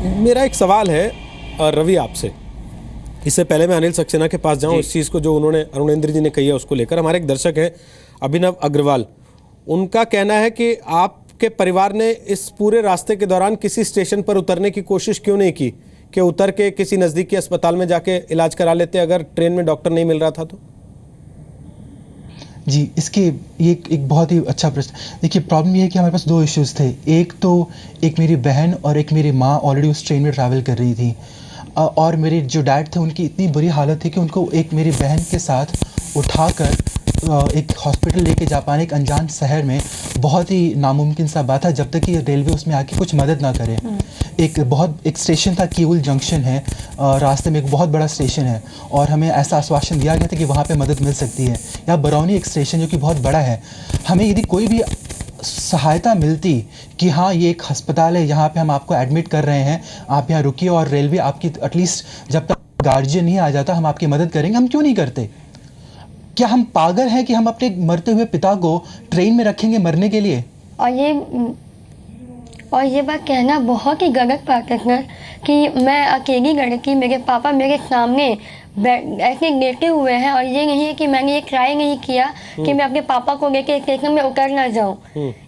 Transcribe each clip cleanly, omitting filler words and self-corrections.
मेरा एक सवाल है रवि आपसे, इससे पहले मैं अनिल सक्सेना के पास जाऊं, इस चीज़ को जो उन्होंने अरुणेंद्र जी ने कही है उसको लेकर। हमारे एक दर्शक हैं अभिनव अग्रवाल, उनका कहना है कि आपके परिवार ने इस पूरे रास्ते के दौरान किसी स्टेशन पर उतरने की कोशिश क्यों नहीं की कि उतर के किसी नज़दीकी अस्पताल में जाके इलाज करा लेते अगर ट्रेन में डॉक्टर नहीं मिल रहा था तो? जी, इसके ये एक बहुत ही अच्छा प्रश्न। देखिए, प्रॉब्लम ये है कि हमारे पास 2 इश्यूज़ थे। एक मेरी बहन और एक मेरी माँ ऑलरेडी उस ट्रेन में ट्रैवल कर रही थी, और मेरे जो डैड थे उनकी इतनी बुरी हालत थी कि उनको एक मेरी बहन के साथ उठाकर एक हॉस्पिटल लेके जा पाना एक अनजान शहर में बहुत ही नामुमकिन सा बात था, जब तक कि रेलवे उसमें आके कुछ मदद ना करे। एक स्टेशन था, कीउल जंक्शन है, रास्ते में एक बहुत बड़ा स्टेशन है, और हमें ऐसा आश्वासन दिया गया था कि वहाँ पे मदद मिल सकती है। या बरौनी एक स्टेशन जो कि बहुत बड़ा है, हमें यदि कोई भी सहायता मिलती कि हाँ ये एक अस्पताल है, यहाँ पे हम आपको एडमिट कर रहे हैं, आप यहाँ रुकिए और रेलवे आपकी एटलीस्ट जब तक गार्जियन नहीं आ जाता हम आपकी मदद करेंगे, हम क्यों नहीं करते? क्या हम पागल हैं कि हम अपने मरते हुए पिता को ट्रेन में रखेंगे मरने के लिए? और ये बात कहना बहुत ही गलत बात है सर, कि मैं अकेली लड़की, मेरे पापा मेरे सामने ऐसे लेटे हुए हैं, और ये नहीं है कि मैंने ये ट्राई नहीं किया कि मैं अपने पापा को लेके स्टेशन में उतर ना जाऊं।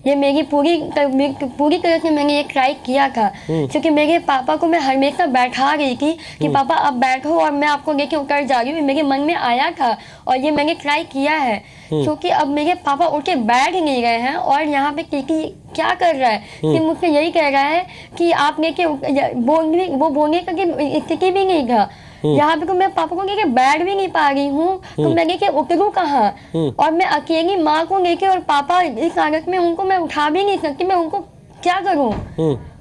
ये मेरी पूरी तरह से मैंने ये ट्राई किया था, क्योंकि मेरे पापा को मैं हमेशा बैठा रही थी कि पापा आप बैठो और मैं आपको लेके उतर जा रही हूँ, मेरे मन में आया था और ये मैंने ट्राई किया है। क्योंकि अब मेरे पापा उठ के बैठ नहीं गए हैं, और यहाँ पे टीटी क्या कर रहा है कि मुझसे यही कह रहा है कि आप लेके बोलने का स्थिति भी नहीं था यहाँ पे, तो मैं पापा को लेके बैठ भी नहीं पा रही हूँ, तो मैं लेके उतरूँ कहाँ? और मैं अकेली माँ को लेके, और पापा इस हालत में उनको मैं उठा भी नहीं सकती, मैं उनको क्या करूँ?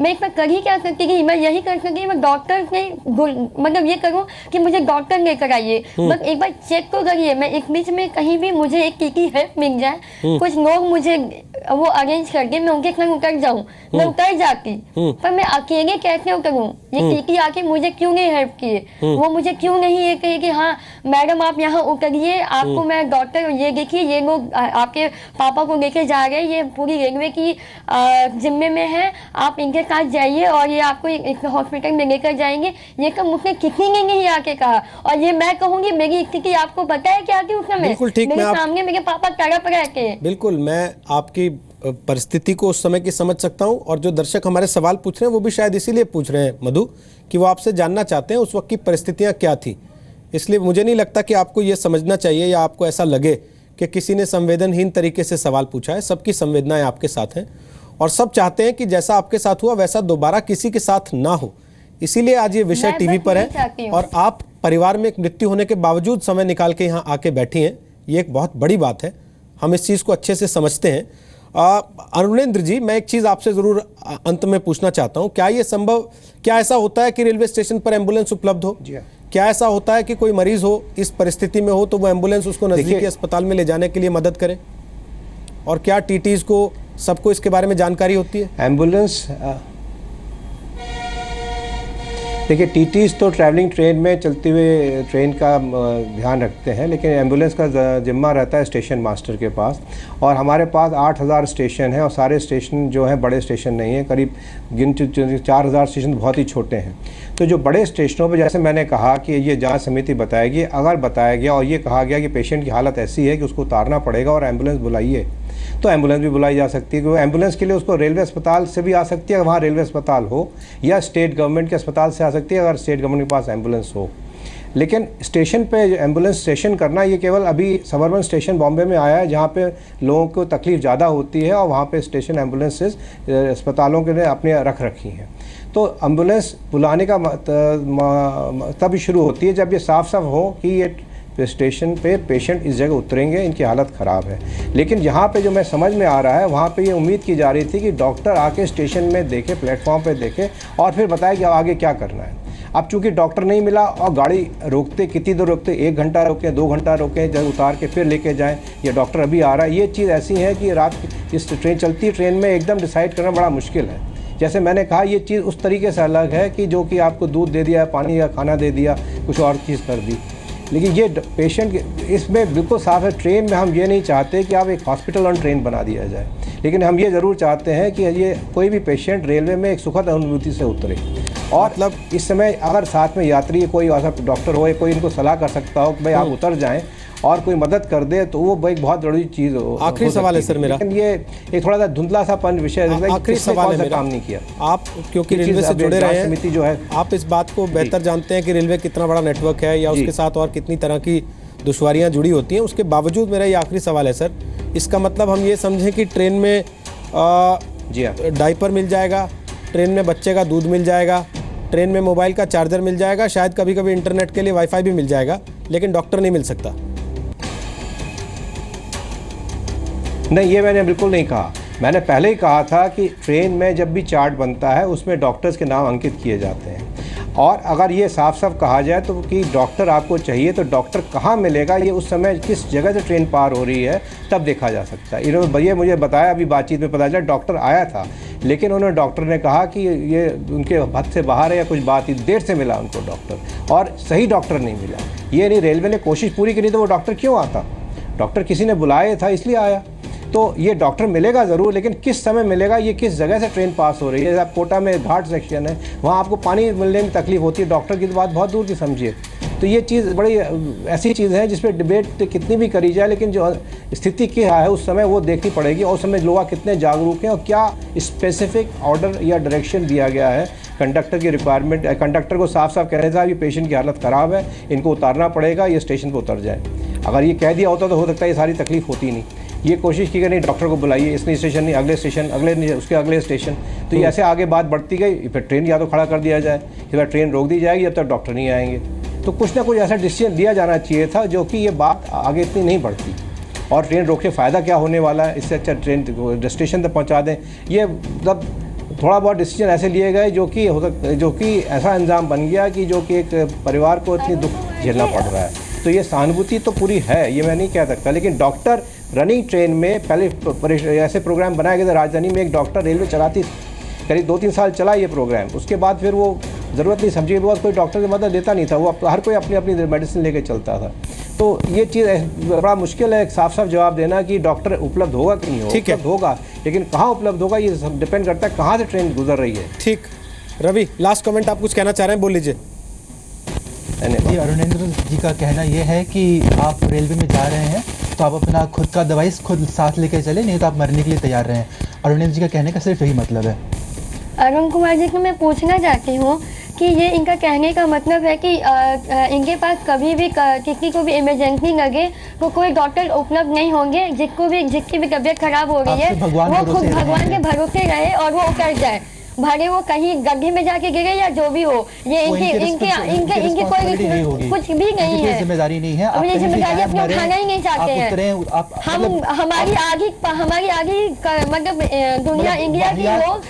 मैं इसमें कर ही क्या सकती कि मैं यही कर सकती, मैं डॉक्टर से मतलब ये करूँ कि मुझे डॉक्टर लेकर आइए, बस एक बार चेक तो करिए। मैं इस बीच में कहीं भी मुझे एक टीटी हेल्प मिल जाए, कुछ लोग मुझे वो अरेंज करके मैं उनके संग उतर जाऊँ, मैं उतर जाती, पर मैं अकेले कैसे उतरूँ? ये टीटी आके मुझे क्यों नहीं हेल्प किए? वो मुझे क्यों नहीं ये कहे कि हाँ मैडम आप यहाँ उतरिए, आपको मैं डॉक्टर, ये देखिए ये लोग आपके पापा को लेके जा रहे हैं, ये पूरी रेलवे की जिम्मे में है, आप इनके साथ जाइए और ये आपको एक हॉस्पिटल में लेकर जाएंगे। ये सब मुझसे किसी ने नहीं आके कहा, और ये मैं कहूँगी मेरी स्थिति आपको पता है क्या थी उस समय? बिल्कुल ठीक, मेरे सामने मेरे पापा तड़प रहे थे। बिल्कुल, मैं आपकी परिस्थिति को उस समय की समझ सकता हूं, और जो दर्शक हमारे सवाल पूछ रहे हैं वो भी शायद इसीलिए पूछ रहे हैं मधु, कि वो आपसे जानना चाहते हैं उस वक्त की परिस्थितियां क्या थी। इसलिए मुझे नहीं लगता कि आपको ये समझना चाहिए या आपको ऐसा लगे कि किसी ने संवेदनहीन तरीके से सवाल पूछा है। सबकी संवेदनाएं आपके साथ हैं और सब चाहते हैं कि जैसा आपके साथ हुआ वैसा दोबारा किसी के साथ ना हो। इसीलिए आज ये विषय टीवी पर है और आप परिवार में एक मृत्यु होने के बावजूद समय निकाल के यहाँ आके बैठी हैं, ये एक बहुत बड़ी बात है। हम इस चीज़ को अच्छे से समझते हैं। अरुणेंद्र जी, मैं एक चीज़ आपसे ज़रूर अंत में पूछना चाहता हूँ, क्या ये संभव, क्या ऐसा होता है कि रेलवे स्टेशन पर एम्बुलेंस उपलब्ध हो? क्या ऐसा होता है कि कोई मरीज हो इस परिस्थिति में हो तो वो एम्बुलेंस उसको नज़दीकी अस्पताल में ले जाने के लिए मदद करे? और क्या टीटीज़ को सबको इसके बारे में जानकारी होती है? एम्बुलेंस, देखिए टीटीज़ तो ट्रैवलिंग ट्रेन में चलते हुए ट्रेन का ध्यान रखते हैं, लेकिन एम्बुलेंस का जिम्मा रहता है स्टेशन मास्टर के पास। और हमारे पास 8000 स्टेशन हैं और सारे स्टेशन जो हैं बड़े स्टेशन नहीं हैं, करीब 4000 स्टेशन बहुत ही छोटे हैं। तो जो बड़े स्टेशनों पर, जैसे मैंने कहा कि ये जांच समिति बताएगी, अगर बताया गया और ये कहा गया कि पेशेंट की हालत ऐसी है कि उसको उतारना पड़ेगा और एम्बुलेंस बुलाइए, तो एम्बुलेंस भी बुलाई जा सकती है। क्योंकि एम्बुलेंस के लिए उसको रेलवे अस्पताल से भी आ सकती है, वहाँ रेलवे अस्पताल हो, या स्टेट गवर्नमेंट के अस्पताल से आ सकती है अगर स्टेट गवर्नमेंट के पास एम्बुलेंस हो। लेकिन स्टेशन पे एम्बुलेंस स्टेशन करना, ये केवल अभी सबर्बन स्टेशन बॉम्बे में आया है जहाँ पे लोगों को तकलीफ़ ज़्यादा होती है और वहाँ पे स्टेशन एम्बुलेंसेस अस्पतालों के लिए अपने रख रखी हैं। तो एम्बुलेंस बुलाने का तब शुरू होती है जब ये साफ साफ हो कि ये स्टेशन पे पेशेंट इस जगह उतरेंगे, इनकी हालत ख़राब है। लेकिन यहाँ पे जो मैं समझ में आ रहा है, वहाँ पे ये उम्मीद की जा रही थी कि डॉक्टर आके स्टेशन में देखे, प्लेटफॉर्म पे देखे और फिर बताए कि आगे क्या करना है। अब चूँकि डॉक्टर नहीं मिला और गाड़ी रोकते, कितनी देर रोकते, 1 घंटा रोकें, 2 घंटा रोकें, जब उतार के फिर लेके जाएँ, ये डॉक्टर अभी आ रहा है। ये चीज़ ऐसी है कि रात इस ट्रेन चलती ट्रेन में एकदम डिसाइड करना बड़ा मुश्किल है। जैसे मैंने कहा, ये चीज़ उस तरीके से अलग है कि जो कि आपको दूध दे दिया, पानी या खाना दे दिया, कुछ और चीज़ कर दी। लेकिन ये पेशेंट, इसमें बिल्कुल साफ है, ट्रेन में हम ये नहीं चाहते कि आप एक हॉस्पिटल ऑन ट्रेन बना दिया जाए, लेकिन हम ये ज़रूर चाहते हैं कि ये कोई भी पेशेंट रेलवे में एक सुखद अनुभूति से उतरे और मतलब इस समय अगर साथ में यात्री कोई ऐसा डॉक्टर हो या कोई इनको सलाह कर सकता हो कि भाई आप उतर जाएं और कोई मदद कर दे तो वो एक बहुत बड़ी चीज़ हो। आखिरी सवाल है सर मेरा, लेकिन ये एक थोड़ा सा धुंधला सा पन विषय है, आखिरी सवाल है मेरा, काम नहीं किया आप क्योंकि ये रेलवे चीज़ से अब जुड़े रहे समिति हैं, जो है आप इस बात को बेहतर जानते हैं कि रेलवे कितना बड़ा नेटवर्क है या उसके साथ और कितनी तरह की दुश्वारियां जुड़ी होती हैं। उसके बावजूद मेरा ये आखिरी सवाल है सर, इसका मतलब हम ये समझें कि ट्रेन में जी हाँ, डायपर मिल जाएगा, ट्रेन में बच्चे का दूध मिल जाएगा, ट्रेन में मोबाइल का चार्जर मिल जाएगा, शायद कभी कभी इंटरनेट के लिए वाईफाई भी मिल जाएगा, लेकिन डॉक्टर नहीं मिल सकता? नहीं, ये मैंने बिल्कुल नहीं कहा। मैंने पहले ही कहा था कि ट्रेन में जब भी चार्ट बनता है उसमें डॉक्टर्स के नाम अंकित किए जाते हैं, और अगर ये साफ साफ कहा जाए तो कि डॉक्टर आपको चाहिए तो डॉक्टर कहाँ मिलेगा, ये उस समय किस जगह से ट्रेन पार हो रही है तब देखा जा सकता है। इन्होंने भैया मुझे बताया, अभी बातचीत में पता चला डॉक्टर आया था, लेकिन उन्होंने डॉक्टर ने कहा कि ये उनके हद से बाहर है या कुछ बात ही, देर से मिला उनको डॉक्टर, और सही डॉक्टर नहीं मिला। ये नहीं, रेलवे ने कोशिश पूरी करी तो वो डॉक्टर क्यों आता? डॉक्टर किसी ने बुलाया था इसलिए आया। तो ये डॉक्टर मिलेगा ज़रूर, लेकिन किस समय मिलेगा, ये किस जगह से ट्रेन पास हो रही है। आप कोटा में घाट सेक्शन है, वहाँ आपको पानी मिलने में तकलीफ होती है, डॉक्टर की तो बात बहुत दूर की समझिए। तो ये चीज़ बड़ी ऐसी चीज़ है जिस पर डिबेट कितनी भी करी जाए, लेकिन जो स्थिति क्या है उस समय वो देखनी पड़ेगी, और उस समय लोग कितने जागरूक हैं और क्या स्पेसिफिक ऑर्डर या डायरेक्शन दिया गया है कंडक्टर की रिक्वायरमेंट। कंडक्टर को साफ साफ कहने था ये पेशेंट की हालत ख़राब है, इनको उतारना पड़ेगा, ये स्टेशन पर उतर जाए। अगर ये कह दिया होता तो हो सकता है ये सारी तकलीफ होती नहीं। ये कोशिश की गई नहीं, डॉक्टर को बुलाइए, इस स्टेशन नहीं, अगले स्टेशन, अगले नहीं, उसके अगले स्टेशन। तो ये ऐसे आगे बात बढ़ती गई, फिर ट्रेन या तो खड़ा कर दिया जाए, फिर ट्रेन रोक दी जाएगी, जब तक डॉक्टर नहीं आएंगे। तो कुछ ना कुछ ऐसा डिसीजन लिया जाना चाहिए था जो कि ये बात आगे इतनी नहीं बढ़ती। और ट्रेन रोक के फ़ायदा क्या होने वाला है, इससे अच्छा ट्रेन स्टेशन तक पहुँचा दें। ये मतलब थोड़ा बहुत डिसीजन ऐसे लिए गए जो कि ऐसा अंजाम बन गया कि जो कि एक परिवार को इतनी दुख झेलना पड़ रहा है। तो ये सहानुभूति तो पूरी है, ये मैं नहीं कह सकता, लेकिन डॉक्टर रनिंग ट्रेन में पहले ऐसे प्रोग्राम बनाए गए थे। राजधानी में एक डॉक्टर रेलवे चलाती, करीब 2-3 साल चला ये प्रोग्राम, उसके बाद फिर वो ज़रूरत नहीं समझी, बहुत कोई डॉक्टर की मदद लेता नहीं था, वो हर कोई अपनी अपनी मेडिसिन लेके चलता था। तो ये चीज़ बड़ा मुश्किल है साफ साफ जवाब देना कि डॉक्टर उपलब्ध होगा कि नहीं होगा। ठीक है, उपलब्ध होगा, लेकिन कहाँ उपलब्ध होगा ये सब डिपेंड करता है कहाँ से ट्रेन गुजर रही है। ठीक, रवि लास्ट कमेंट आप कुछ कहना चाह रहे हैं, बोल लीजिए। जी, अरुणेंद्र जी का कहना यह है कि आप रेलवे में जा रहे हैं तो आप अपना खुद का डिवाइस खुद साथ लेकर चले, नहीं तो आप मरने के लिए तैयार रहें। अरुणेंद्र जी का कहने का सिर्फ यही मतलब है। अरुण कुमार जी को मैं पूछना चाहती हूँ कि ये इनका कहने का मतलब है कि इनके पास कभी भी किसी को भी इमरजेंसी लगे तो कोई डॉक्टर उपलब्ध नहीं होंगे, जिसकी भी तबीयत खराब हो रही है वो खुद भगवान के भरोसे रहे और वो उतर जाए, भले वो कहीं गड्ढे में जाके गिरे या जो भी हो। ये इनकी कोई कुछ भी नहीं है, जिम्मेदारी नहीं है, अपनी जिम्मेदारी अपनी उठाना ही नहीं चाहते हैं। हम हमारी आधी मतलब दुनिया इंडिया के लोग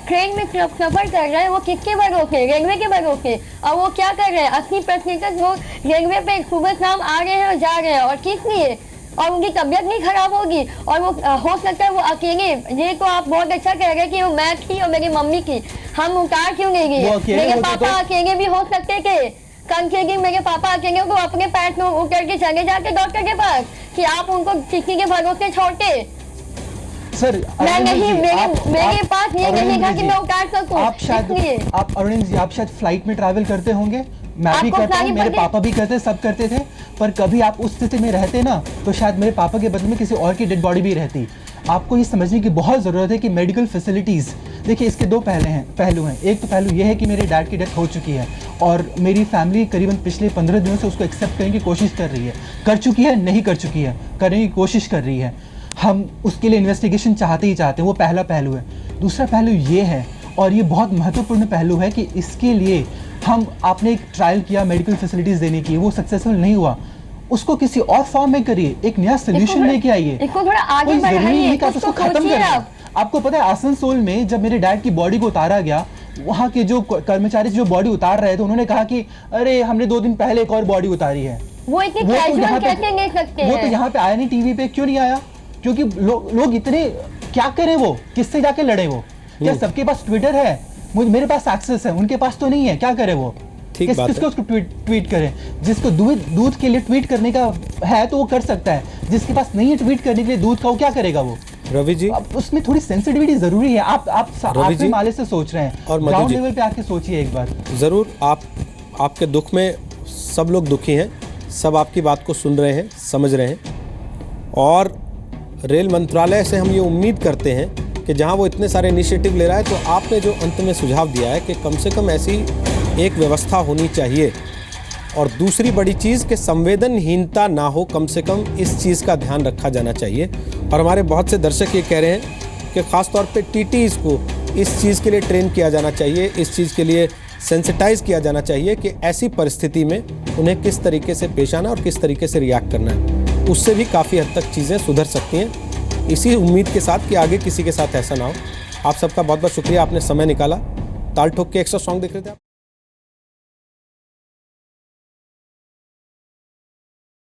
ट्रेन में सफर कर रहे हैं, वो किसके भरोसे, रेलवे के भरोसे, और वो क्या कर रहे हैं, 80% लोग रेलवे पे सुबह शाम आ रहे हैं और जा रहे हैं, और किस लिए, और उनकी तबीयत नहीं खराब होगी, और वो हो सकता है वो अकेले, ये तो आप बहुत अच्छा कह रहे हैं कि वो मैं थी और मेरी मम्मी की, हम उतार क्यों नहीं गए, मेरे पापा अकेले भी हो सकते थे, कि मेरे पापा अकेले तो अपने पैर में उतर के चले जाते डॉक्टर के पास, कि आप उनको किसी के भरोसे छोड़ते। सर मैं नहीं, मेरे पास ये नहीं था कि मैं उतार सकूं। आप अरुण जी, आप शायद फ्लाइट में ट्रैवल करते होंगे, मैं भी करता हूँ, मेरे पापा भी करते, सब करते थे, पर कभी आप उस स्थिति में रहते ना तो शायद मेरे पापा के बदले में किसी और की डेड बॉडी भी रहती। आपको ये समझने की बहुत ज़रूरत है कि मेडिकल फैसिलिटीज़, देखिए इसके दो पहलू हैं। एक तो पहलू ये है कि मेरे डैड की डेथ हो चुकी है और मेरी फैमिली करीबन पिछले 15 दिनों से उसको एक्सेप्ट करने की कोशिश कर रही है, कर चुकी है, नहीं कर चुकी है, करने की कोशिश कर रही है। हम उसके लिए इन्वेस्टिगेशन चाहते ही चाहते हैं, वो पहला पहलू है। दूसरा पहलू ये है, और ये बहुत महत्वपूर्ण पहलू है, कि इसके लिए आपने एक ट्रायल किया मेडिकल फैसिलिटीज़ देने की, वो सक्सेसफुल नहीं हुआ, उसको किसी और फॉर्म में करिए, एक नया सोल्यूशन लेके आइए, इसको थोड़ा आगे बढ़ाइए, उसको खत्म करिए। आपको पता है आसनसोल में जब मेरे डैड की बॉडी को उतारा गया, वहाँ के जो कर्मचारी जो बॉडी उतार रहे थे उन्होंने कहा कि अरे हमने 2 दिन पहले एक और बॉडी उतारी है। वो तो यहाँ पे आया नहीं, टीवी पे क्यों नहीं आया? क्योंकि लोग इतने क्या करें, वो किससे जाके लड़े? वो क्या सबके पास ट्विटर है? मेरे पास एक्सेस है, उनके पास तो नहीं है, क्या करे वो? किसको उसको ट्वीट करें? जिसको दूध के लिए ट्वीट करने का है तो वो कर सकता है, जिसके पास नहीं है ट्वीट करने के लिए दूध का, वो क्या करेगा? वो रवि जी, अब उसमें थोड़ी सेंसिटिविटी जरूरी है। आप रवि जी, माले से सोच रहे हैं और मधु ग्राउंड जी। लेवल पे आके सोचिए एक बार। ज़रूर आपके दुख में सब लोग दुखी हैं, सब आपकी बात को सुन रहे हैं, समझ रहे हैं, और रेल मंत्रालय से हम ये उम्मीद करते हैं कि जहां वो इतने सारे इनिशिएटिव ले रहा है, तो आपने जो अंत में सुझाव दिया है कि कम से कम ऐसी एक व्यवस्था होनी चाहिए, और दूसरी बड़ी चीज़ कि संवेदनहीनता ना हो, कम से कम इस चीज़ का ध्यान रखा जाना चाहिए। और हमारे बहुत से दर्शक ये कह रहे हैं कि ख़ास तौर पे टीटीज़ को इस चीज़ के लिए ट्रेन किया जाना चाहिए, इस चीज़ के लिए सेंसिटाइज़ किया जाना चाहिए कि ऐसी परिस्थिति में उन्हें किस तरीके से पेश आना और किस तरीके से रिएक्ट करना है। उससे भी काफ़ी हद तक चीज़ें सुधर सकती हैं, इसी उम्मीद के साथ कि आगे किसी के साथ ऐसा ना हो। आप सबका बहुत बहुत शुक्रिया, आपने समय निकाला। ताल ठोक के एक्स्ट्रा सॉन्ग देख रहे थे आप।